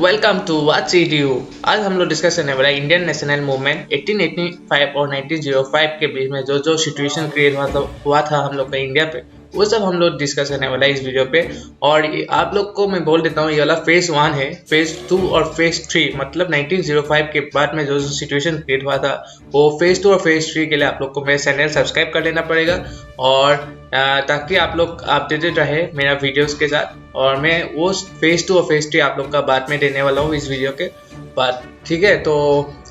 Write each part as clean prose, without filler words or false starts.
Welcome to what's it you. आज हम लोग डिस्कस करने वाला है इंडियन नेशनल मूवमेंट 1885 और 1905 के बीच में जो जो सिचुएशन क्रिएट हुआ था हम लोग का इंडिया पे, वो सब हम लोग डिस्कस करने वाला है इस वीडियो पे। और आप लोग को मैं बोल देता हूँ, ये वाला फेज 1 है। फेज 2 और फेज 3 मतलब 1905 के बाद में जो जो सिचुएशन क्रिएट हुआ था, वो फेज 2 और फेज 3 के लिए आप लोग को मेरे चैनल सब्सक्राइब कर लेना पड़ेगा, और ताकि आप लोग अपडेटेड रहे मेरा वीडियोस के साथ। और मैं वो फेज 2 और फेज 3 आप लोग का बाद में देने वाला हूँ इस वीडियो के बाद, ठीक है। तो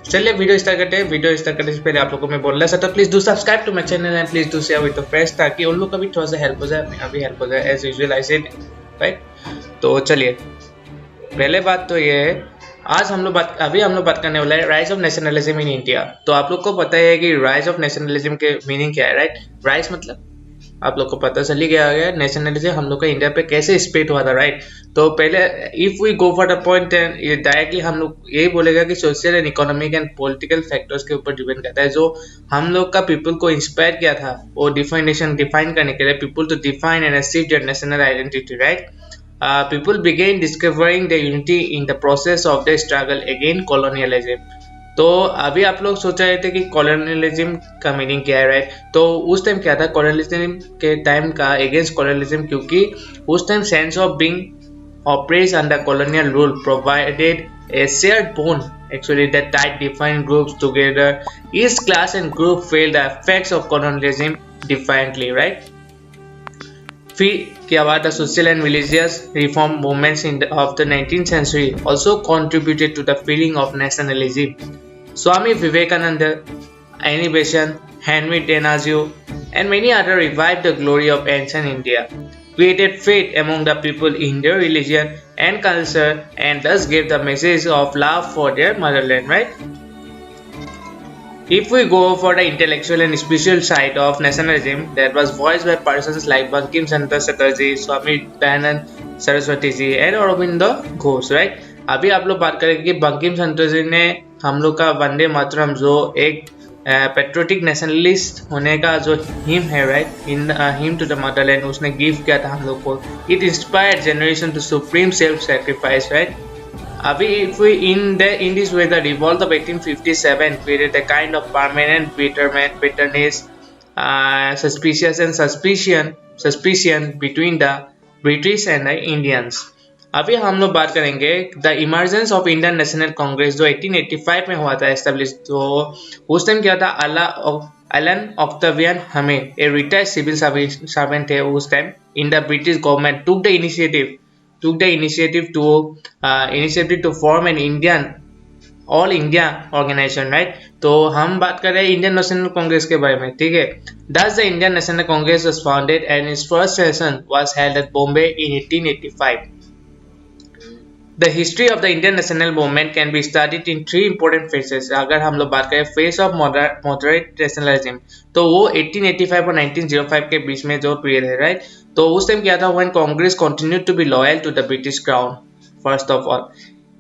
चलिए वीडियो स्टार्ट करते हैं। वीडियो स्टार्ट करने से पहले आप लोग को मैं बोलना चाहता हूँ, please do subscribe to my channel and please do share with your friends, ताकि उन लोग का भी थोड़ा सा हेल्प हो जाए, मेरा भी हेल्प हो जाए as usual I said, right. तो चलिए, पहले बात तो ये है, आज हम लोग बात करने वाला है rise of nationalism in India. तो आप लोग को पता है कि राइज ऑफ नेशनलिज्म के मीनिंग क्या है, राइट। राइज मतलब आप लोग को पता चल ही गया है, नेशनलिज्म हम लोग का इंडिया पे कैसे स्प्रेड हुआ था, राइट। तो पहले if we go for the point, ये डायरेक्टली हम लोग यही बोलेगा कि social and economic and political factors के ऊपर डिपेंड करता है, जो हम लोग का पीपल को इंस्पायर किया था वो डिफाइन करने के लिए, people to define and achieve their national identity, right. People began discovering the unity in the process of the struggle against colonialism. तो अभी आप लोग सोच रहे थे कि कॉलोनियलिज्म का मीनिंग क्या है, राइट। तो उस टाइम क्या था, कॉलोनियलिज्म के टाइम का अगेंस्ट कॉलोनियलिज्म, क्योंकि उस time sense of being oppress under colonial rule provided a shared bond actually that tied different groups together. Each class and group felt the effects of colonialism differently, right. फिर क्या बात है, social and religious reform movements of the 19th century also contributed to the feeling of nationalism. Swami Vivekananda, Annie Besant, Henry Denazio, and many others revived the glory of ancient India, created faith among the people in their religion and culture, and thus gave the message of love for their motherland, right? If we go for the intellectual and spiritual side of nationalism, that was voiced by persons like Bankim Chandra Chatterjee, Swami Dayanand Saraswati ji and Aurobindo Ghosh, right? अभी आप लोग बात करेंगे कि बंकिम चंद्र जी ने हम लोग का वंदे मातरम, जो एक पेट्रोटिक नेशनलिस्ट होने का जो हिम है, right, in hymn to the motherland, उसने गिव किया था हम लोग को। It inspired generation to supreme self sacrifice, right. अभी if we in this way, the revolt of 1857 created a kind of permanent bitterness, suspicion between the British and the Indians. अभी हम लोग बात करेंगे the emergence of Indian national Congress, जो 1885 में हुआ था एस्टेब्लिश। तो उस टाइम क्या था, अलन ऑक्टेवियन हमे, ए रिटायर्ड सिविल सर्वेंट थे उस time in the British government, took the initiative to form an all India organization, right. तो हम बात कर रहे हैं इंडियन नेशनल कांग्रेस के बारे में, ठीक है। Thus the Indian National Congress was founded and its first session was held at Bombay in 1885. The history of the Indian national movement can be studied in three important phases. अगर हम लोग बात करें फेज ऑफ मॉडरेट नेशनलिज्म, तो वो 1885 और 1905 के बीच में जो पीरियड है, राइट। तो उस टाइम क्या था, when Congress continued to be loyal to the British Crown. First of all,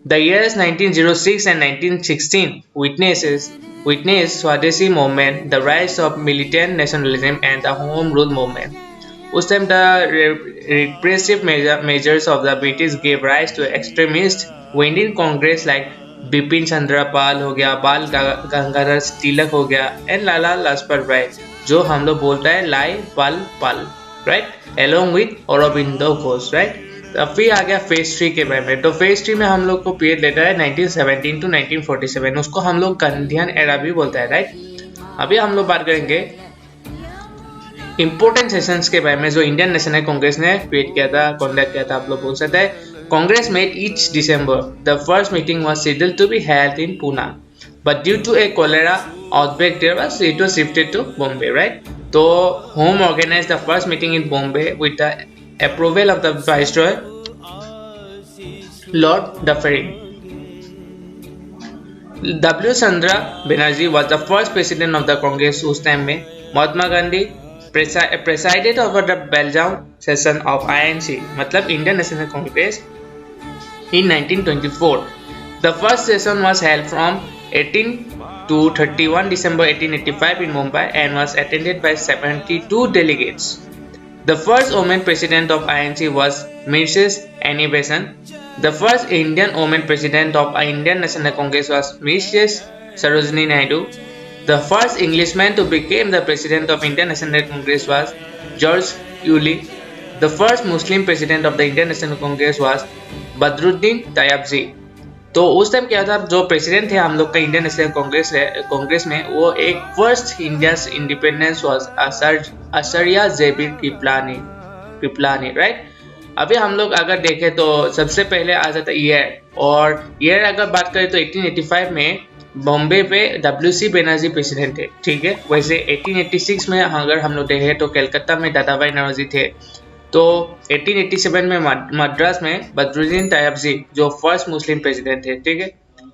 the years 1906 and 1916 witnessed Swadeshi movement, the rise of militant nationalism and the home rule movement. उस time the repressive measures of the British gave rise to extremist within Congress like Bipin Chandra Pal हो गया, बाल गंगाधर तिलक हो गया, and Lala Lajpat Rai, जो हम लोग बोलता है Lal Pal Pal, right, along with Aurobindo Ghosh, right. फिर आ गया फेज 3 के बारे में। तो फेज 3 में हम लोग को पीरियड लेता है 1917 to 1947, उसको हम लोग गांधीयन एरा भी बोलता है, राइट। अभी हम लोग बात करेंगे इंपोर्टेंट सेशंस के बारे में, जो इंडियन नेशनल कांग्रेस ने क्रिएट किया था, कंडक्ट किया था, आप लोग बोल सकते हैं। Congress met each December, the first meeting was scheduled to be held in Poona, but due to a cholera outbreak there was it was shifted to Bombay, right. तो Hume organised the first meeting in Bombay with the approval of the viceroy Lord Dufferin. W. Chandra Banerjee was the first president of the Congress उस time में. Mahatma Gandhi presided over the Belgium session of INC, मतलब Indian National Congress, in 1924. The first session was held from 18 to 31 December 1885 in Mumbai and was attended by 72 delegates. The first woman president of INC was Mrs. Annie Besant. The first Indian woman president of Indian National Congress was Mrs. Sarojini Naidu. The first Englishman to become the president of Indian National Congress was George Uli. The first Muslim president of the Indian National Congress was Badruddin Tayabzi. तो उस time क्या था, जो president थे हम लोग का Indian national Congress में, वो एक first India's independence was Acharya JB Kripalani, right. अभी हम लोग अगर देखें तो सबसे पहले आ जाता ईयर, और ईयर अगर बात करें तो 1885 में बॉम्बे पे WC बनर्जी प्रेसिडेंट थे, ठीक है। वैसे 1886 में अगर हम लोग देखें तो कलकत्ता में दादाभाई नौरोजी थे। तो 1887 में मद्रास में बदरुद्दीन तैयबजी जो फर्स्ट मुस्लिम प्रेसिडेंट थे, ठीक है।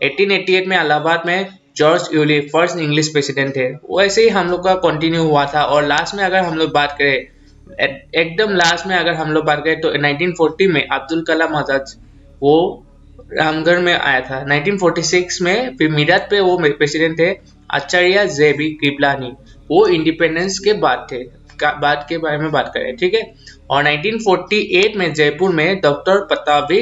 1888 में इलाहाबाद में जॉर्ज यूली फर्स्ट इंग्लिश प्रेसिडेंट थे। वैसे ही हम लोग का कंटिन्यू हुआ था। और लास्ट में अगर हम लोग बात करें, एकदम लास्ट में अगर हम लोग बात करें तो 1940 में अब्दुल कलाम आजाद वो रामगढ़ में आया था। 1946 में फिर मीरठ पे वो प्रेसिडेंट थे आचार्य जेबी कृपलानी, वो इंडिपेंडेंस के बाद के बारे में बात करें, ठीक है। और 1948 में जयपुर में डॉक्टर पतावी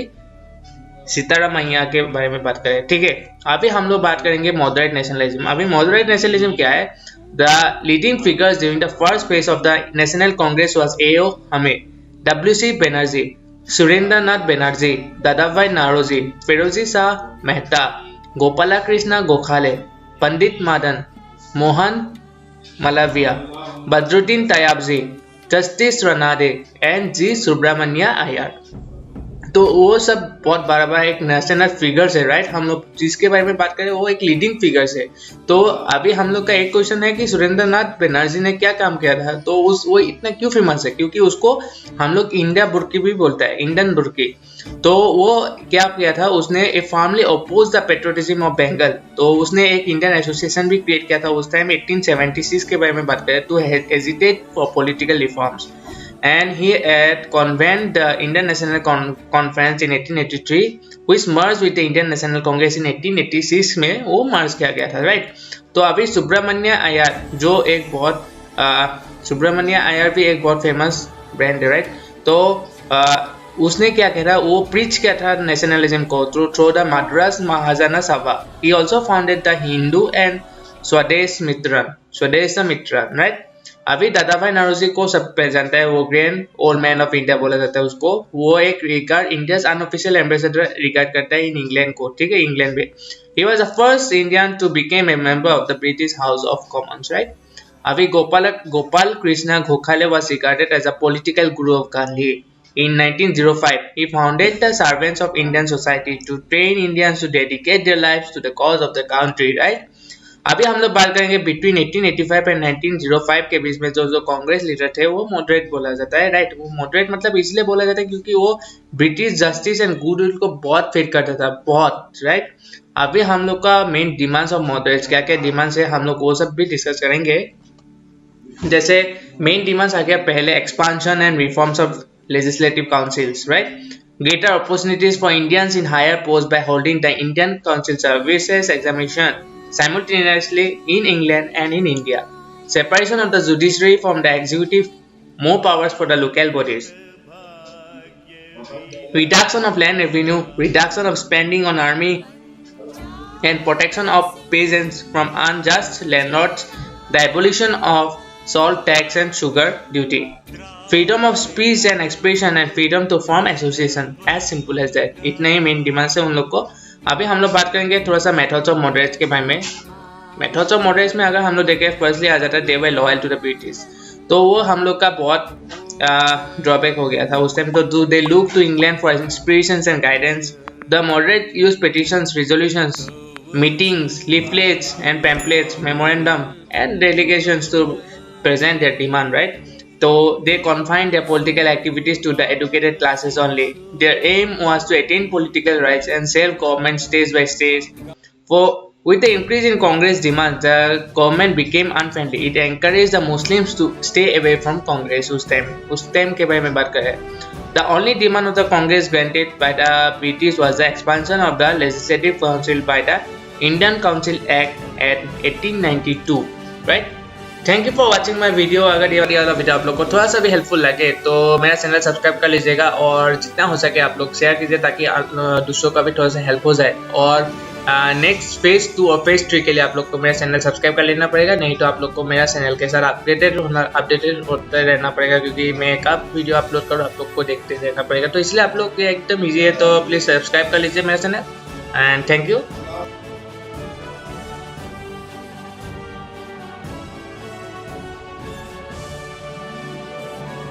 सीतारामैया के बारे में बात करें, ठीक है। अभी हम लोग बात करेंगे मॉडरेट नेशनलिज्म। अभी मॉडरेट नेशनलिज्म क्या है? The leading figures during the first phase of the national Congress was A.O. Hume, WC Banerjee, Surendranath Banerjee, Dadabhai Naoroji, Pheroze Shah Mehta, Gopal Krishna Gokhale, Pandit Madan Mohan Malaviya, Badruddin Tyabji, justice Ranade and G Subramania Iyer. तो वो सब बहुत बड़ा एक नेशनल फिगर्स है, राइट। हम लोग जिसके बारे में बात करें वो एक लीडिंग फिगर्स है। तो अभी हम लोग का एक क्वेश्चन है कि सुरेंद्रनाथ बनर्जी ने क्या काम किया था, तो वो इतना क्यों फेमस है? क्योंकि उसको हम लोग इंडिया बुर्की भी बोलता है, इंडियन बुर्की। तो वो क्या किया था, उसने a formally oppose the patriotism of Bengal. तो उसने एक इंडियन एसोसिएशन भी क्रिएट किया था उस टाइम 1876 के बारे में बात करें, to hesitate for political reforms. And he had convened the Indian National Conference in 1883, which merged with the Indian National Congress in 1886 में वो मर्ज किया गया था, राइट। तो अभी सुब्रमण्य अय्यर जो एक बहुत सुब्रमण्य अय्यर भी एक बहुत फेमस ब्रांड है, राइट। तो उसने क्या किया था, वो प्रीच किया था नेशनलिज्म को थ्रू द मद्रास महाजना सभा। He also founded the Hindu and स्वदेश मित्रन, राइट। अभी दादाभाई नौरोजी को सब जानता है, वो grand old man of India बोला जाता है उसको। वो एक इंडियाज अनऑफिशियल एम्बेसडर रिगार्ड करता है इन इंग्लैंड को, ठीक है, इंग्लैंड में। He was the first Indian to become a member of the British House of Commons, right. अभी Gopal Krishna Gokhale was regarded as a political guru of Gandhi. In 1905, he founded the Servants of Indian Society to train Indians to dedicate their lives to the cause of the country, right? अभी हम लोग बात करेंगे between 1885 and 1905 के बीच में जो Congress leader थे वो मॉडरेट बोला जाता है, राइट। वो मॉडरेट मतलब इसलिए बोला जाता है क्योंकि वो ब्रिटिश जस्टिस एंड गुडविल को बहुत फेट करता था, बहुत, राइट। अभी हम लोग का मेन डिमांड्स ऑफ मॉडरेट्स क्या क्या डिमांड्स है, हम लोग वो सब भी डिस्कस करेंगे। जैसे मेन डिमांड्स आ गया पहले, expansion and reforms of legislative councils, right. Greater opportunities for Indians in higher posts by holding the Indian Council Services examination simultaneously in England and in India. Separation of the judiciary from the executive, more powers for the local bodies. Reduction of land revenue, reduction of spending on army, and protection of peasants from unjust landlords. The abolition of salt tax and sugar duty. Freedom of speech and expression and freedom to form association. As simple as that. इतने ही main demands है उन लोग को। अभी हम लोग बात करेंगे थोड़ा सा मेथड्स ऑफ मॉडरेट्स के बारे में। मेथड्स ऑफ मॉडरेट्स में अगर हम लोग देखें, फर्स्टली आ जाता है दे were loyal to the British. तो वो हम लोग का बहुत ड्रॉबैक हो गया था उस टाइम। तो they look to England for inspirations and guidance. The moderate use petitions, resolutions, meetings, leaflets and pamphlets, memorandum and delegations to present their demand, right? So they confined their political activities to the educated classes only. Their aim was to attain political rights and self-government stage by stage. With the increase in Congress demands, the government became unfriendly. It encouraged the Muslims to stay away from Congress. उस time के बारे में बात करें, the only demand of the Congress granted by the British was the expansion of the Legislative Council by the Indian Council Act at 1892, right? Thank you for watching my video. अगर ये वाला video आप लोग को थोड़ा सा भी helpful लगे तो मेरा चैनल सब्सक्राइब कर लीजिएगा और जितना हो सके आप लोग शेयर कीजिए ताकि दूसरों का भी थोड़ा सा हेल्प हो जाए। और नेक्स्ट फेज 2 और फेज 3 के लिए आप लोग को मेरा चैनल सब्सक्राइब कर लेना पड़ेगा, नहीं तो आप लोग को मेरा चैनल के साथ अपडेटेड होते रहना पड़ेगा, क्योंकि मैं कब वीडियो अपलोड करूँ आप लोग को देखते रहना पड़ेगा। तो इसलिए आप लोग एकदम ईजी है, तो प्लीज़ सब्सक्राइब कर लीजिए मेरा चैनल एंड थैंक यू।